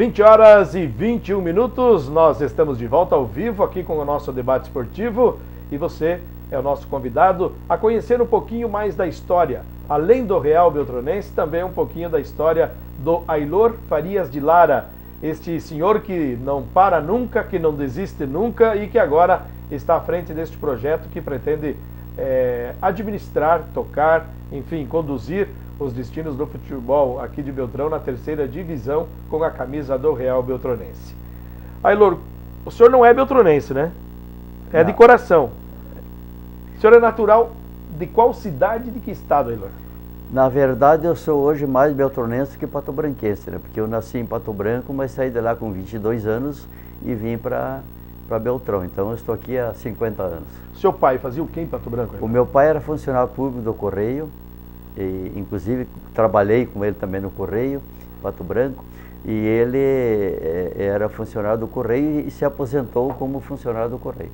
20 horas e 21 minutos, nós estamos de volta ao vivo aqui com o nosso debate esportivo e você é o nosso convidado a conhecer um pouquinho mais da história, além do Real Beltronense, também um pouquinho da história do Aylor Farias de Lara, este senhor que não para nunca, que não desiste nunca e que agora está à frente deste projeto que pretende administrar, tocar, enfim, conduzir os destinos do futebol aqui de Beltrão na terceira divisão com a camisa do Real Beltronense. Aylor, o senhor não é beltronense, né? É não. De coração. O senhor é natural de qual cidade e de que estado, Aylor? Na verdade, eu sou hoje mais beltronense que patobranquense, né? Porque eu nasci em Pato Branco, mas saí de lá com 22 anos e vim para Beltrão. Então, eu estou aqui há 50 anos. Seu pai fazia o quê em Pato Branco, Aylor? O meu pai era funcionário público do Correio. E, inclusive trabalhei com ele também no Correio, Pato Branco, e ele era funcionário do Correio e se aposentou como funcionário do Correio.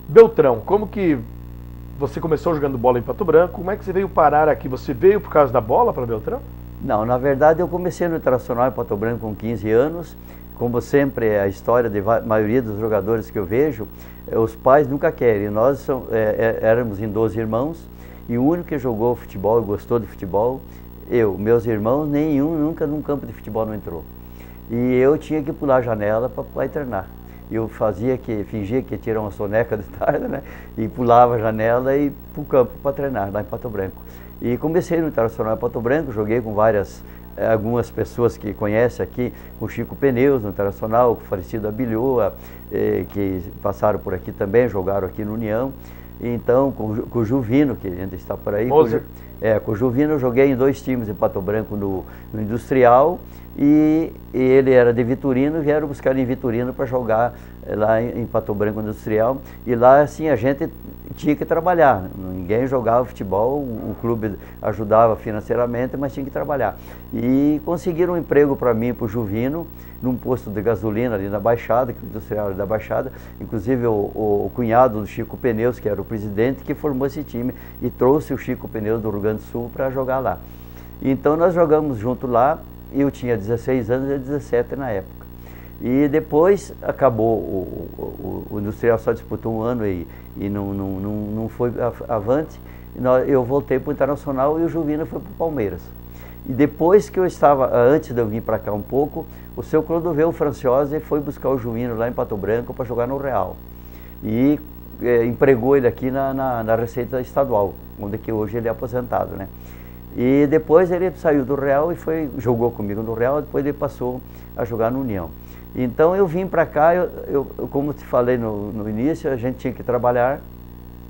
Beltrão, como que você começou jogando bola em Pato Branco? Como é que você veio parar aqui? Você veio por causa da bola para Beltrão? Não, na verdade eu comecei no Internacional em Pato Branco com 15 anos. Como sempre é a história de maioria dos jogadores que eu vejo, os pais nunca querem. Nós éramos em 12 irmãos. E o único que jogou futebol e gostou de futebol, eu. Meus irmãos, nenhum nunca num campo de futebol não entrou. E eu tinha que pular a janela para treinar. Eu fingia que ia tirar uma soneca de tarde, né? E pulava a janela e ia para o campo para treinar, lá em Pato Branco. E comecei no Internacional em Pato Branco, joguei com algumas pessoas que conhecem aqui, com o Chico Pneus no Internacional, com o falecido Abilhoa, que passaram por aqui também, jogaram aqui no União. Então, com o Juvino, que ainda está por aí, com o Juvino eu joguei em 2 times em Pato Branco no Industrial e ele era de Vitorino, vieram buscar em Vitorino para jogar lá em Pato Branco Industrial. E lá, assim, a gente tinha que trabalhar, ninguém jogava futebol, o clube ajudava financeiramente, mas tinha que trabalhar. E conseguiram um emprego para mim, para o Juvino, num posto de gasolina ali na Baixada, que é o industrial da Baixada, inclusive o cunhado do Chico Pneus, que era o presidente, que formou esse time e trouxe o Chico Pneus do Rio Grande do Sul para jogar lá. Então nós jogamos junto lá, eu tinha 16 anos e 17 na época. E depois acabou, o Industrial só disputou um ano e não foi avante, eu voltei para o Internacional e o Juvino foi para o Palmeiras. E depois que eu estava, antes de eu vir para cá um pouco, o seu Clodoveu Franciosi foi buscar o Juvino lá em Pato Branco para jogar no Real. E empregou ele aqui na Receita Estadual, onde que hoje ele é aposentado, né? E depois ele saiu do Real e jogou comigo no Real, depois ele passou a jogar no União. Então eu vim para cá, como te falei no início, a gente tinha que trabalhar.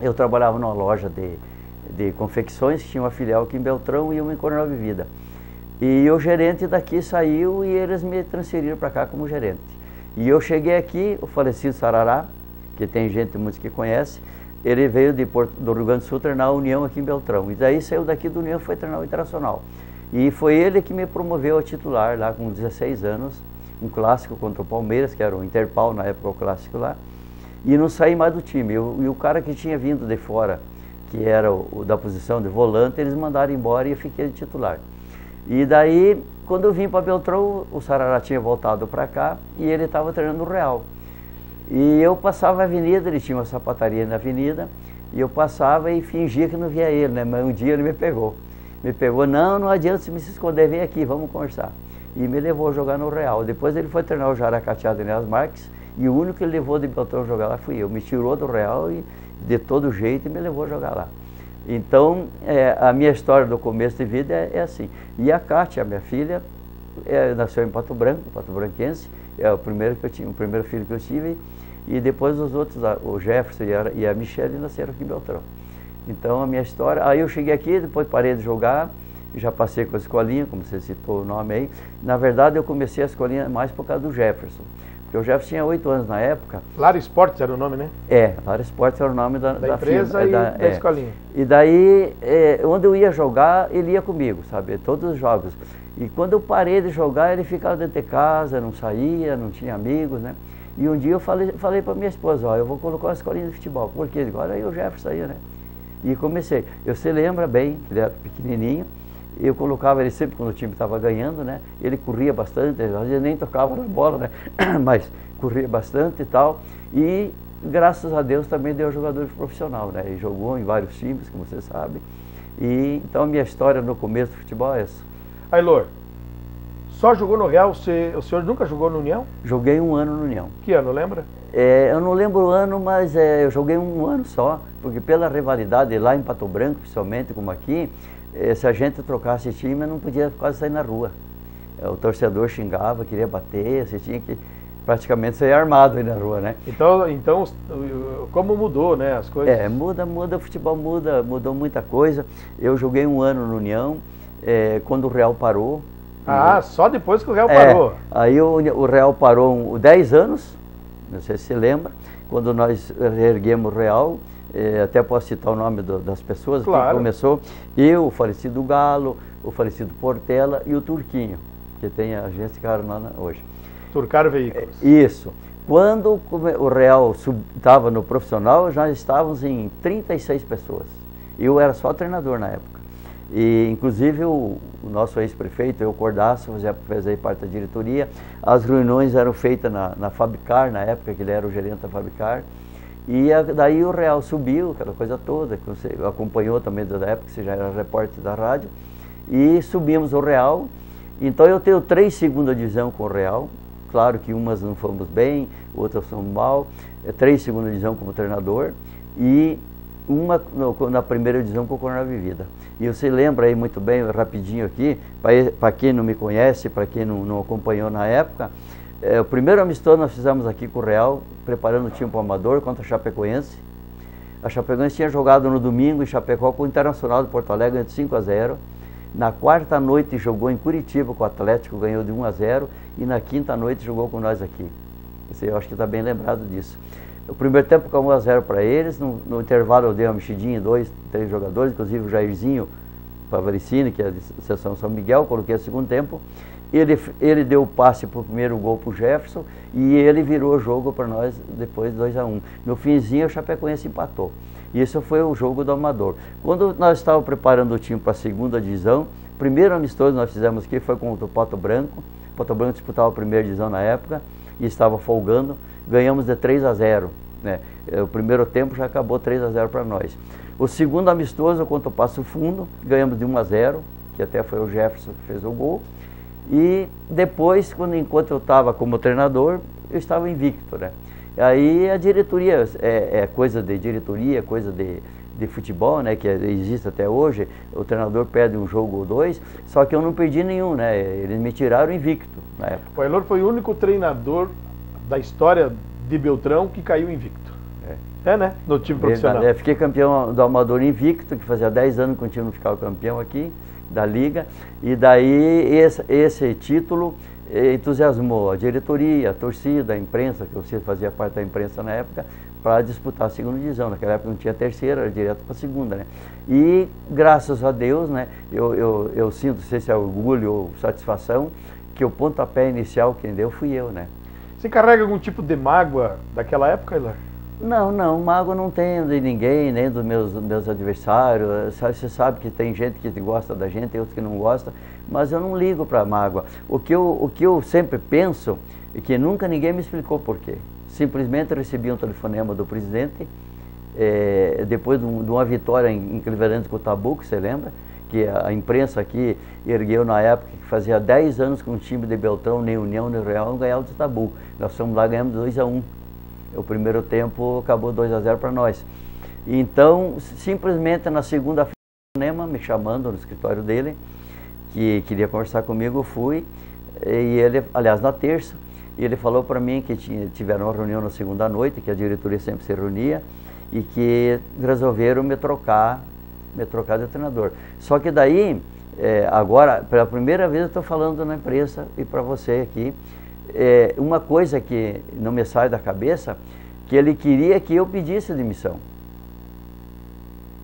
Eu trabalhava numa loja de confecções, que tinha uma filial aqui em Beltrão e uma em Coronel Vivida. E o gerente daqui saiu e eles me transferiram para cá como gerente. E eu cheguei aqui, o falecido Sarará, que tem muitos que conhece, ele veio do Rio Grande do Sul treinar a União aqui em Beltrão. E daí saiu daqui do União e foi treinar o Internacional. E foi ele que me promoveu a titular lá com 16 anos, um clássico contra o Palmeiras, que era o Interpal na época, o clássico lá. E não saí mais do time. E o cara que tinha vindo de fora, que era da posição de volante, eles mandaram embora e eu fiquei de titular. E daí, quando eu vim para Beltrão, o Sarará tinha voltado para cá e ele estava treinando o Real. E eu passava a avenida, ele tinha uma sapataria na avenida, e eu passava e fingia que não via ele, né? Mas um dia ele me pegou. Não adianta se me esconder, vem aqui, vamos conversar. E me levou a jogar no Real. Depois ele foi treinar o Jaracateado Enéas Marques, e o único que ele levou de Beltrão a jogar lá fui eu. Me tirou do Real e de todo jeito e me levou a jogar lá. Então, a minha história do começo de vida é assim. E a Kátia, minha filha, nasceu em Pato Branco, patobranquense, é o primeiro filho que eu tive, e depois os outros, o Jefferson e a Michele, nasceram aqui em Beltrão. Então, a minha história, aí eu cheguei aqui, depois parei de jogar, já passei com a escolinha, como você citou o nome aí. Na verdade, eu comecei a escolinha mais por causa do Jefferson, porque o Jefferson tinha 8 anos na época. Lara Esportes era o nome, né? Lara Esportes era o nome da empresa e da escolinha. E daí, onde eu ia jogar, ele ia comigo, sabe, todos os jogos. E quando eu parei de jogar, ele ficava dentro de casa, não saía, não tinha amigos, né? E um dia eu falei para minha esposa, eu vou colocar uma escolinha de futebol, porque agora aí o Jefferson saía, né? E comecei. Você lembra bem, ele era pequenininho, eu colocava ele sempre quando o time estava ganhando, né? Ele corria bastante, às vezes nem tocava na bola, né? Mas corria bastante e tal. E graças a Deus também deu jogador profissional, né? Ele jogou em vários times, como você sabe. E então a minha história no começo do futebol é essa. Aylor, só jogou no Real, o senhor nunca jogou no União? Joguei um ano no União. Que ano, lembra? Eu não lembro o ano, mas eu joguei um ano só, porque pela rivalidade lá em Pato Branco, principalmente como aqui, se a gente trocasse time, eu não podia quase sair na rua. O torcedor xingava, queria bater, você tinha que praticamente sair armado aí na rua, né? Então como mudou, né, as coisas? Muda, o futebol mudou muita coisa. Eu joguei um ano no União, quando o Real parou. Só depois que o Real parou. Aí o Real parou 10 anos, não sei se você lembra, quando nós reerguemos o Real. Até posso citar o nome das pessoas, claro. Que começou, eu, o falecido Galo, o falecido Portela e o Turquinho, que tem a agência Carona hoje. Turcaro Veículos. Isso. Quando o Real estava no profissional, já estávamos em 36 pessoas. Eu era só treinador na época. E inclusive o nosso ex-prefeito, eu Cordaço, fez aí parte da diretoria. As reuniões eram feitas na Fabicar, na época que ele era o gerente da Fabicar. E daí o Real subiu, aquela coisa toda, que você acompanhou também da época, você já era repórter da rádio, e subimos o Real. Então eu tenho 3 segunda divisão com o Real, claro que umas não fomos bem, outras fomos mal, 3 segunda divisão como treinador, e uma na primeira divisão com o Coronel Vivida. E você lembra aí muito bem, rapidinho aqui, para quem não me conhece, para quem não acompanhou na época, o primeiro amistoso nós fizemos aqui com o Real, preparando o time para o Amador contra a Chapecoense. A Chapecoense tinha jogado no domingo em Chapecó com o Internacional de Porto Alegre de 5-0. Na quarta noite jogou em Curitiba com o Atlético, ganhou de 1-0. E na quinta noite jogou com nós aqui. Eu acho que está bem lembrado disso. O primeiro tempo ficou 1-0 para eles. No intervalo eu dei uma mexidinha em 2, 3 jogadores, inclusive o Jairzinho Pavaricini, que é de Seção São Miguel, coloquei o segundo tempo. Ele deu o passe para o primeiro gol para o Jefferson e ele virou o jogo para nós depois 2-1. No finzinho, o Chapecoense empatou. E esse foi o jogo do Amador. Quando nós estávamos preparando o time para a segunda divisão, o primeiro amistoso que nós fizemos aqui foi contra o Pato Branco. O Pato Branco disputava a primeira divisão na época e estava folgando. Ganhamos de 3-0. Né? O primeiro tempo já acabou 3-0 para nós. O segundo amistoso contra o Passo Fundo, ganhamos de 1-0, que até foi o Jefferson que fez o gol. E depois, enquanto eu estava como treinador, eu estava invicto, né? Aí a diretoria, coisa de diretoria, coisa de futebol, né? Que existe até hoje, o treinador perde um jogo ou 2, só que eu não perdi nenhum, né? Eles me tiraram invicto na época. O Aylor foi o único treinador da história de Beltrão que caiu invicto. Né? No time profissional. Fiquei campeão do Amador invicto, que fazia 10 anos que o time não ficava campeão aqui da Liga, e daí esse título entusiasmou a diretoria, a torcida, a imprensa, que eu fazia parte da imprensa na época, para disputar a segunda divisão. Naquela época não tinha terceira, era direto para a segunda, né? E graças a Deus, né, eu sinto, não sei se é orgulho ou satisfação, que o pontapé inicial quem deu fui eu, né? Você carrega algum tipo de mágoa daquela época, Aylor? Não, mágoa não tenho de ninguém, nem dos meus adversários. Você sabe que tem gente que gosta da gente, tem outros que não gostam, mas eu não ligo para mágoa. O que eu sempre penso é que nunca ninguém me explicou por quê. Simplesmente recebi um telefonema do presidente, depois de uma vitória em Cleveland com o Tabuco, você lembra? Que a imprensa aqui ergueu na época que fazia 10 anos que um time de Beltrão, nem União, nem Real, não ganhava do Tabuco. Nós fomos lá e ganhamos 2-1. O primeiro tempo acabou 2-0 para nós. Então, simplesmente na segunda-feira, me chamando no escritório dele, que queria conversar comigo, eu fui. E ele, aliás, na terça, ele falou para mim que tiveram uma reunião na segunda noite, que a diretoria sempre se reunia, e que resolveram me trocar de treinador. Só que daí, agora, pela primeira vez eu estou falando na imprensa e para você aqui, uma coisa que não me sai da cabeça, que ele queria que eu pedisse demissão.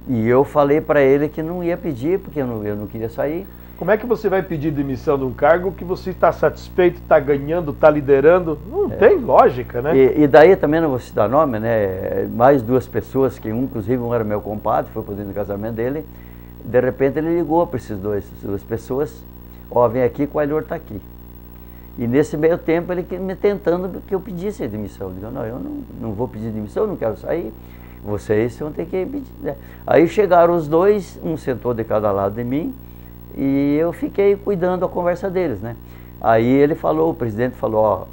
E eu falei para ele que não ia pedir, porque eu não queria sair. Como é que você vai pedir demissão de um cargo que você está satisfeito, está ganhando, está liderando? Não tem lógica, né? E daí também, não vou citar nome, né? Mais 2 pessoas, inclusive um era meu compadre, foi para dentro do casamento dele, De repente ele ligou para essas duas pessoas, ó, vem aqui que o Ailor está aqui. E nesse meio tempo ele me tentando que eu pedisse a demissão. Eu digo, não, eu não vou pedir demissão, não quero sair, vocês vão ter que pedir. Né? Aí chegaram os dois, um sentou de cada lado de mim, e eu fiquei cuidando da conversa deles, né? Aí ele falou, o presidente falou, ó,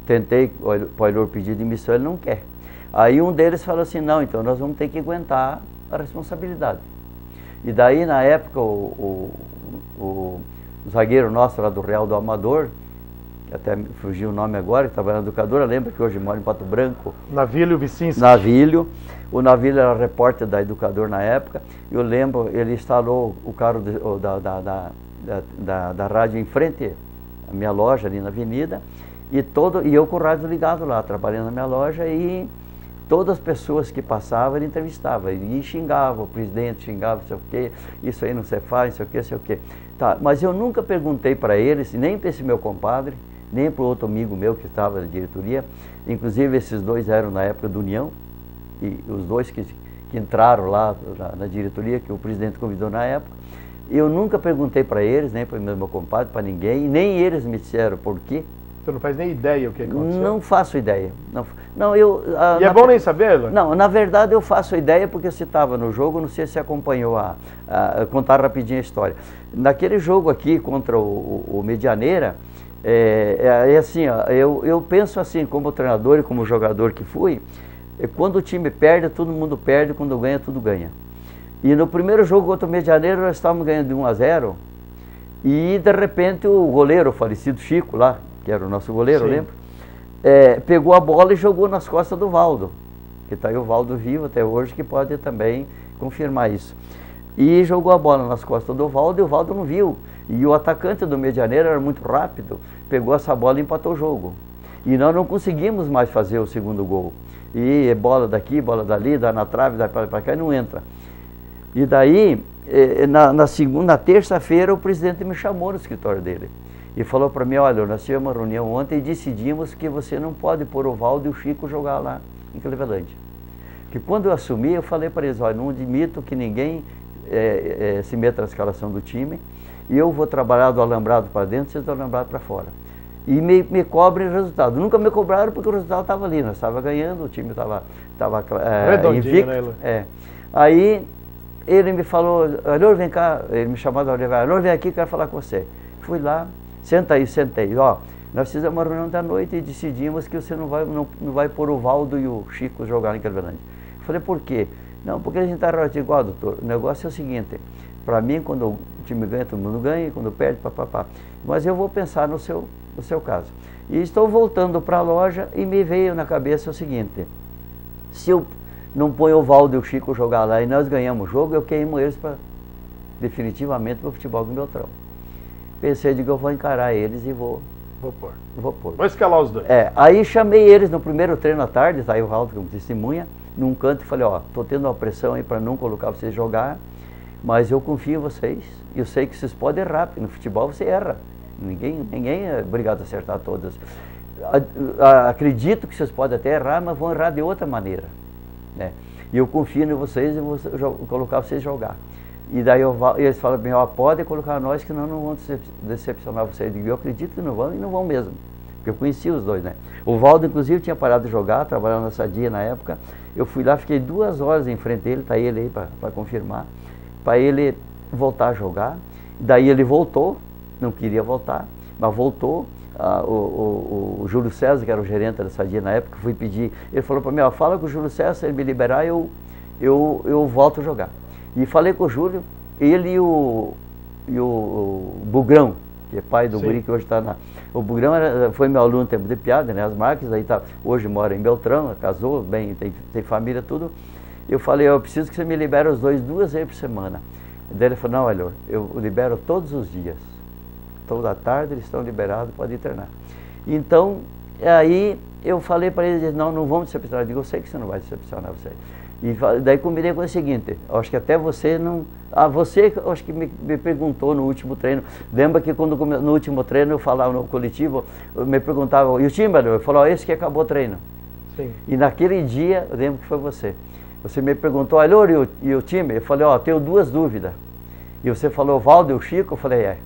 tentei para o Ailor pedir demissão, ele não quer. Aí um deles falou assim, não, então nós vamos ter que aguentar a responsabilidade. E daí na época o zagueiro nosso lá do Real do Amador, que até fugiu o nome agora, que estava na educadora, lembra que hoje mora em Pato Branco? Navílio Vicinski. Navílio. O Navílio era repórter da Educador na época. Eu lembro, ele instalou o carro da rádio em frente à minha loja ali na avenida, e eu com o rádio ligado lá, trabalhando na minha loja, e todas as pessoas que passavam ele entrevistava, e xingava o presidente, xingava não sei o quê, isso aí não se faz, não sei o quê, não sei o quê. Tá, mas eu nunca perguntei para eles, nem para esse meu compadre, nem para o outro amigo meu que estava na diretoria, inclusive esses dois eram na época do União, e os dois que entraram lá na diretoria, que o presidente convidou na época, eu nunca perguntei para eles, nem para o meu compadre, para ninguém, nem eles me disseram por quê. Você não faz nem ideia o que aconteceu? Não faço ideia. Não, e é bom nem saber? Não, na verdade eu faço ideia porque você estava no jogo, não sei se acompanhou contar rapidinho a história. Naquele jogo aqui contra o Medianeira, assim, ó, eu penso assim, como treinador e como jogador que fui, quando o time perde, todo mundo perde, quando ganha, tudo ganha. E no primeiro jogo contra o Medianeira, nós estávamos ganhando de 1-0, e de repente o goleiro, o falecido Chico lá, que era o nosso goleiro, lembra? Pegou a bola e jogou nas costas do Valdo, que está aí o Valdo vivo até hoje, que pode também confirmar isso. E jogou a bola nas costas do Valdo, e o Valdo não viu. E o atacante do Medianeira era muito rápido, pegou essa bola e empatou o jogo. E nós não conseguimos mais fazer o segundo gol. E bola daqui, bola dali, dá na trave, dá para cá e não entra. E daí, na terça-feira, o presidente me chamou no escritório dele. E falou para mim, olha, nós tivemos uma reunião ontem e decidimos que você não pode pôr o Valdo e o Chico jogar lá em Cleveland. Que quando eu assumi, eu falei para eles, olha, não admito que ninguém se meta na escalação do time, e eu vou trabalhar do alambrado para dentro, vocês do alambrado para fora. E me cobrem o resultado. Nunca me cobraram porque o resultado estava ali, nós estávamos ganhando, o time estava invicto. Né, Aí ele me falou, Ailor, vem cá, ele me chamou da orelha, Ailor, vem aqui, quero falar com você. Fui lá, senta aí, sentei. Ó, nós fizemos uma reunião da noite e decidimos que você não vai pôr o Valdo e o Chico jogar em Cleveland. Falei, por quê? Não, porque a gente está igual, doutor. O negócio é o seguinte, para mim, quando o time ganha, todo mundo ganha, e quando perde, papapá. Mas eu vou pensar no seu caso. E estou voltando para a loja e me veio na cabeça o seguinte, se eu não ponho o Valdo e o Chico jogar lá e nós ganhamos o jogo, eu queimo eles definitivamente para o futebol do Beltrão. Pensei, digo, eu vou encarar eles e vou pôr. Vou escalar os dois. Aí chamei eles no primeiro treino à tarde, saiu o Valdo como testemunha, num canto e falei, ó, tô tendo uma pressão aí para não colocar vocês jogar, mas eu confio em vocês, e eu sei que vocês podem errar, porque no futebol você erra. Ninguém é obrigado a acertar todas. Acredito que vocês podem até errar, mas vão errar de outra maneira. Né? E eu confio em vocês e vou colocar vocês jogar. E daí eles falam bem, ó, pode colocar nós que nós não vamos decepcionar vocês. Eu acredito que não vão e não vão mesmo. Porque eu conheci os dois, né? O Valdo, inclusive, tinha parado de jogar, trabalhando na Sadia na época. Eu fui lá, fiquei 2 horas em frente dele, tá ele aí para confirmar, para ele voltar a jogar. Daí ele voltou, não queria voltar, mas voltou. O Júlio César, que era o gerente da Sadia na época, fui pedir, ele falou para mim, ó, fala com o Júlio César, se ele me liberar, eu volto a jogar. E falei com o Júlio, ele e o Bugrão, que é pai do guri que hoje está na... O Bugrão foi meu aluno no tempo de piada, né? As Marques, aí tá, hoje mora em Beltrão, casou, bem, tem família, tudo. Eu falei, eu preciso que você me libere os dois 2 vezes por semana. Daí ele falou, não, Ailor, eu libero todos os dias. Toda tarde eles estão liberados, pode ir treinar. Então, aí eu falei para eles, não vamos decepcionar. Eu digo, eu sei que você não vai decepcionar você. E daí combinei com o seguinte, acho que até você não... você acho que me perguntou no último treino, lembra que quando no último treino eu falava no coletivo, me perguntava, e o time, eu falava, esse que acabou o treino. Sim. E naquele dia, eu lembro que foi você. Você me perguntou, Ailor, e o time? Eu falei, ó, tenho 2 dúvidas. E você falou, Valdo e o Chico? Eu falei, é.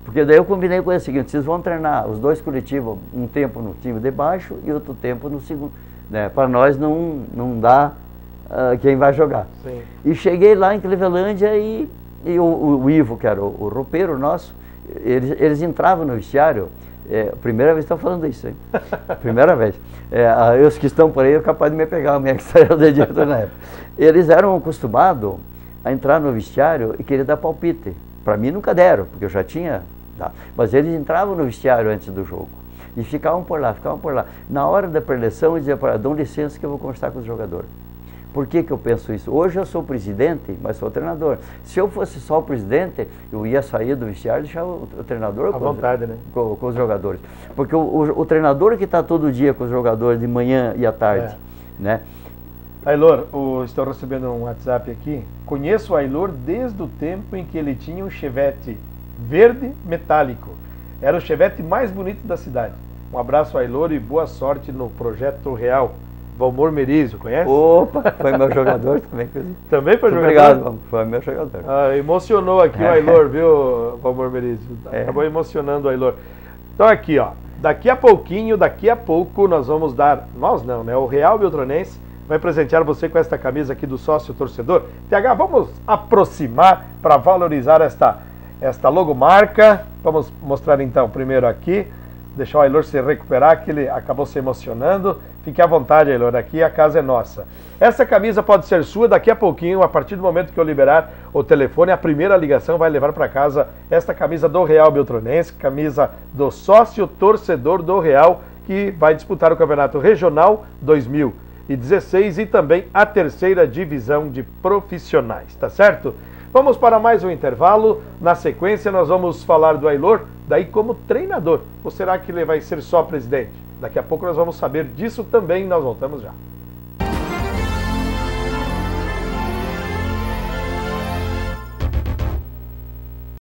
Porque daí eu combinei com ele o seguinte, vocês vão treinar os dois Curitiba, um tempo no time de baixo e outro tempo no segundo, né? Para nós não dá quem vai jogar. Sim. E cheguei lá em Clevelândia e o Ivo, que era o roupeiro nosso, eles entravam no vestiário, primeira vez que estão falando isso, hein? Primeira vez. Os que estão por aí, é capaz de me pegar, a minha que saiu da diretora na época. Eles eram acostumados a entrar no vestiário e querer dar palpite. Para mim nunca deram, porque eu já tinha dado. Mas eles entravam no vestiário antes do jogo e ficavam por lá, ficavam por lá. Na hora da preleção, eu dizia para eles, dão licença que eu vou conversar com os jogadores. Por que eu penso isso? Hoje eu sou presidente, mas sou treinador. Se eu fosse só o presidente, eu ia sair do vestiário e deixar o treinador à vontade, né? com os jogadores. Porque o treinador que está todo dia com os jogadores de manhã e à tarde, né? Ailor, estou recebendo um WhatsApp aqui. Conheço o Ailor desde o tempo em que ele tinha um Chevette verde metálico. Era o Chevette mais bonito da cidade. Um abraço, Ailor, e boa sorte no Projeto Real. Valmor Merizio, conhece? Opa, foi meu jogador também. Também foi jogador? Obrigado, foi meu jogador. Emocionou aqui o Ailor, viu, Valmor Merizio? Acabou emocionando o Ailor. Então aqui, ó, daqui a pouco nós vamos dar, nós não, né? O Real Beltranense vai presentear você com esta camisa aqui do sócio torcedor. TH, vamos aproximar para valorizar esta logomarca. Vamos mostrar então primeiro aqui. Deixar o Ailor se recuperar, que ele acabou se emocionando. Fique à vontade, Ailor, aqui a casa é nossa. Essa camisa pode ser sua daqui a pouquinho, a partir do momento que eu liberar o telefone, a primeira ligação vai levar para casa esta camisa do Real Beltranense, camisa do sócio torcedor do Real, que vai disputar o Campeonato Regional 2016 e também a terceira divisão de profissionais, tá certo? Vamos para mais um intervalo. Na sequência, nós vamos falar do Ailor, daí como treinador. Ou será que ele vai ser só presidente? Daqui a pouco nós vamos saber disso também. Nós voltamos já.